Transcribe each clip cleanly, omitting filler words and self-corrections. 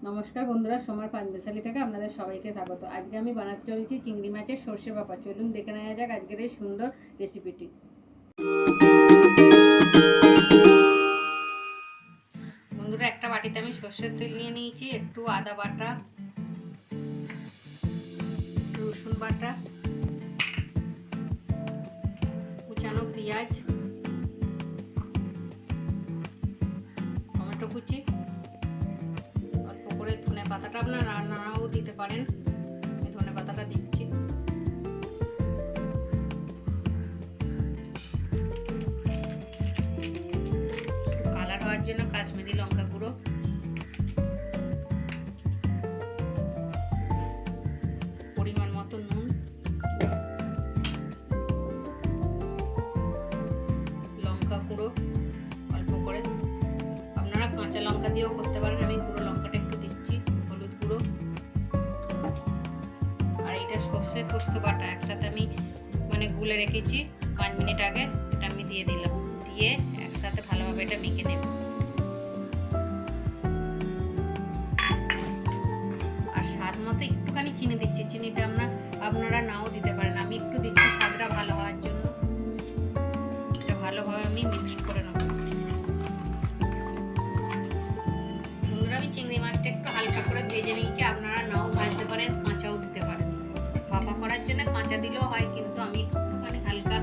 নমস্কার বন্ধুরা, সোমার পাঁচমিশালি থেকে আপনাদের সবাইকে স্বাগত। আজকে আমি বানাতে চলেছি চিংড়ি মাছের সর্ষে ভাপা। চলুন দেখে নেওয়া যাক আজকের এই সুন্দর রেসিপিটি। বন্ধুরা, একটা বাটিতে আমি সর্ষের তেল নিয়ে নিয়েছি, একটু আদা বাটা, রসুন বাটা, কুচানো পেঁয়াজ, টমেটো কুচি, অল্প করে ধনে পাতাটা আপনারা নাড়াও দিতে পারেন। আমি ধনে পাতাটা দিচ্ছি। কালার হওয়ার জন্য কাশ্মীরি লঙ্কা গুঁড়ো, পরিমাণ মতো নুন, লঙ্কা গুঁড়ো অল্প করে, আপনারা কাঁচা লঙ্কা দিয়েও করতে পারেন। আমি গুঁড়ো লঙ্কাটা একটু দিচ্ছি। হলুদ গুঁড়ো, আর এটা সর্ষে পোস্ত বাটা একসাথে আমি গুলে রেখেছি 5 মিনিট আগে, এটা আমি দিয়ে দিলাম। দিয়ে একসাথে ভালোভাবে এটা মেখে নেব। আর স্বাদ মতো একটুখানি চিনি দিচ্ছি। চিনিটা আপনারা নাও দিতে পারেন, আমি একটু দিচ্ছি স্বাদটা ভালো হওয়ার জন্য। এটা ভালোভাবে আমি মিক্স করে নেব। বন্ধুরা, আমি চিংড়ি মাছটা একটু হালকা করে ভেজে নিয়েছি। আপনারা নাও ভাজতে পারেন, কাঁচাও দিতে পারেন। ভাপা করার জন্য কাঁচা দিলেও হয়, কিন্তু আমি একটুখানি হালকা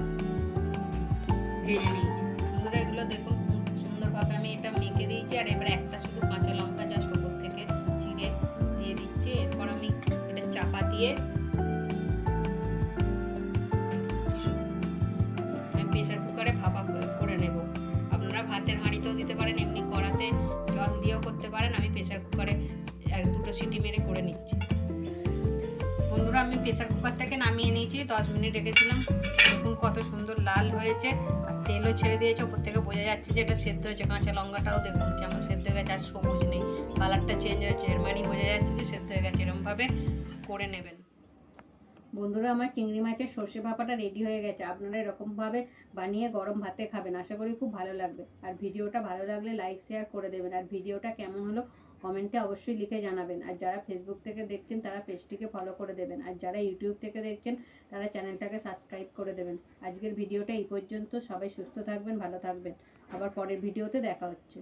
ভেজে নিয়েছি। বন্ধুরা, এগুলো দেখুন খুব সুন্দরভাবে আমি এটা মেখে দিয়েছি। আর এবার একটা শুধু কাঁচা লঙ্কা জাস্ট উপর থেকে চিড়ে দিয়ে দিচ্ছি। এরপর আমি এটা চাপা দিয়ে আমি প্রেসার কুকারে ভাপা করে নেব। আপনারা ভাতের হাঁড়িতেও দিতে পারেন, এমনি কড়াতে জল দিয়েও করতে পারেন। আমি প্রেসার কুকারে 1-2 সিটি মেরে করে নিচ্ছি। বন্ধুরা, আমি প্রেসার কুকার থেকে নামিয়ে নিয়েছি, 10 মিনিট রেখেছিলাম। দেখুন কত সুন্দর লাল হয়েছে, আর তেলও ছেড়ে দিয়েছে। উপর থেকে বোঝা যাচ্ছে যে এটা সেদ্ধ হয়েছে। কাঁচা লঙ্কাটাও দেখুন কেমন সেদ্ধ হয়ে গেছে, আর সবুজ নেই, কালারটা চেঞ্জ হয়েছে। এর মানেই বোঝা যাচ্ছে যে সেদ্ধ হয়ে গেছে। এরকমভাবে করে নেবেন। বন্ধুরা, আমার চিংড়ি মাছের সর্ষে ভাপাটা রেডি হয়ে গেছে। আপনারা এরকমভাবে বানিয়ে গরম ভাতে খাবেন, আশা করি খুব ভালো লাগবে। আর ভিডিওটা ভালো লাগলে লাইক শেয়ার করে দেবেন। আর ভিডিওটা কেমন হলো কমেন্টে অবশ্যই লিখে জানাবেন। আর যারা ফেসবুক থেকে দেখছেন তারা পেজটিকে ফলো করে দেবেন। আর যারা ইউটিউব থেকে দেখছেন তারা চ্যানেলটাকে সাবস্ক্রাইব করে দেবেন। আজকের ভিডিওটা এই পর্যন্ত। সবাই সুস্থ থাকবেন, ভালো থাকবেন। আবার পরের ভিডিওতে দেখা হচ্ছে।